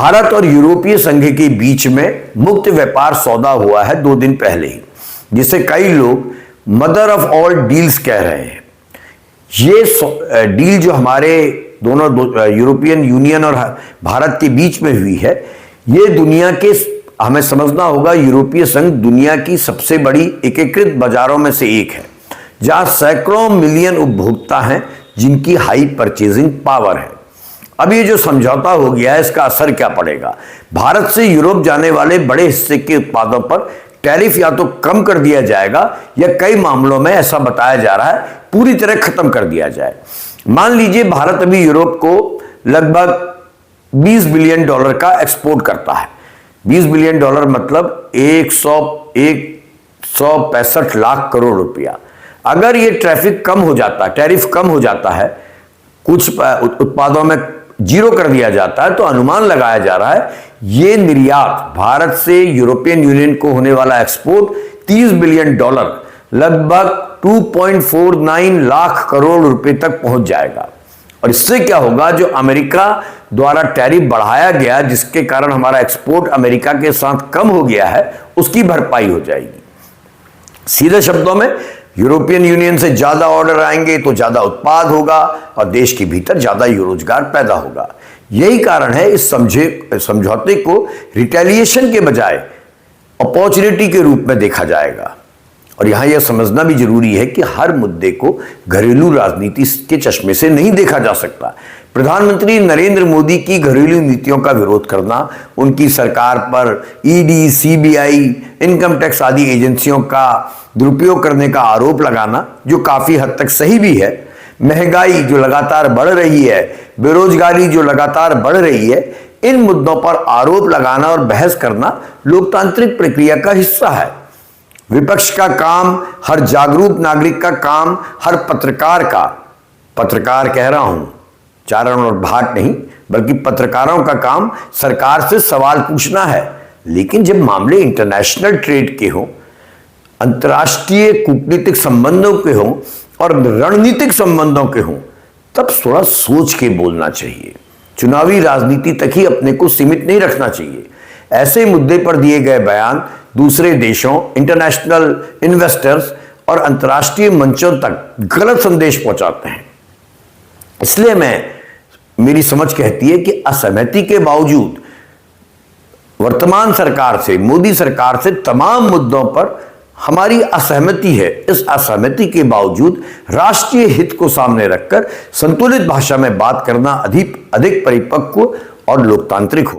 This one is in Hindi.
भारत और यूरोपीय संघ के बीच में मुक्त व्यापार सौदा हुआ है 2 दिन पहले ही, जिसे कई लोग मदर ऑफ ऑल डील्स कह रहे हैं। ये डील जो हमारे दोनों यूरोपियन यूनियन और भारत के बीच में हुई है, ये दुनिया के, हमें समझना होगा, यूरोपीय संघ दुनिया की सबसे बड़ी एकीकृत बाजारों में से एक है, जहां सैकड़ों मिलियन उपभोक्ता हैं जिनकी हाई परचेजिंग पावर है। अब ये जो समझौता हो गया है, इसका असर क्या पड़ेगा? भारत से यूरोप जाने वाले बड़े हिस्से के उत्पादों पर टैरिफ या तो कम कर दिया जाएगा या कई मामलों में ऐसा बताया जा रहा है पूरी तरह खत्म कर दिया जाए। मान लीजिए भारत अभी यूरोप को लगभग $20 बिलियन का एक्सपोर्ट करता है। $20 बिलियन मतलब 165 लाख करोड़ रुपया। अगर ये टैरिफ कम हो जाता है, कुछ उत्पादों में 0 कर दिया जाता है, तो अनुमान लगाया जा रहा है ये निर्यात, भारत से यूरोपियन यूनियन को होने वाला एक्सपोर्ट $30 बिलियन, लगभग 2.49 लाख करोड़ रुपए तक पहुंच जाएगा। और इससे क्या होगा, जो अमेरिका द्वारा टैरिफ बढ़ाया गया, जिसके कारण हमारा एक्सपोर्ट अमेरिका के साथ कम हो गया है, उसकी भरपाई हो जाएगी। सीधे शब्दों में, यूरोपियन यूनियन से ज्यादा ऑर्डर आएंगे तो ज्यादा उत्पाद होगा और देश के भीतर ज्यादा रोजगार पैदा होगा। यही कारण है इस समझौते को रिटेलिएशन के बजाय अपॉर्चुनिटी के रूप में देखा जाएगा। और यहां यह समझना भी जरूरी है कि हर मुद्दे को घरेलू राजनीति के चश्मे से नहीं देखा जा सकता। प्रधानमंत्री नरेंद्र मोदी की घरेलू नीतियों का विरोध करना, उनकी सरकार पर ईडी, सीबीआई, इनकम टैक्स आदि एजेंसियों का दुरुपयोग करने का आरोप लगाना, जो काफी हद तक सही भी है, महंगाई जो लगातार बढ़ रही है, बेरोजगारी जो लगातार बढ़ रही है, इन मुद्दों पर आरोप लगाना और बहस करना लोकतांत्रिक प्रक्रिया का हिस्सा है। विपक्ष का काम, हर जागरूक नागरिक का काम, हर पत्रकार कह रहा हूं, चारण और भाट नहीं, बल्कि पत्रकारों का काम सरकार से सवाल पूछना है। लेकिन जब मामले इंटरनेशनल ट्रेड के हों, अंतर्राष्ट्रीय कूटनीतिक संबंधों के हों और रणनीतिक संबंधों के हों, तब थोड़ा सोच के बोलना चाहिए। चुनावी राजनीति तक ही अपने को सीमित नहीं रखना चाहिए। ऐसे मुद्दे पर दिए गए बयान दूसरे देशों, इंटरनेशनल इन्वेस्टर्स और अंतर्राष्ट्रीय मंचों तक गलत संदेश पहुंचाते हैं। इसलिए मेरी समझ कहती है कि असहमति के बावजूद वर्तमान सरकार से, मोदी सरकार से तमाम मुद्दों पर हमारी असहमति है। इस असहमति के बावजूद राष्ट्रीय हित को सामने रखकर संतुलित भाषा में बात करना अधिक परिपक्व और लोकतांत्रिक हो।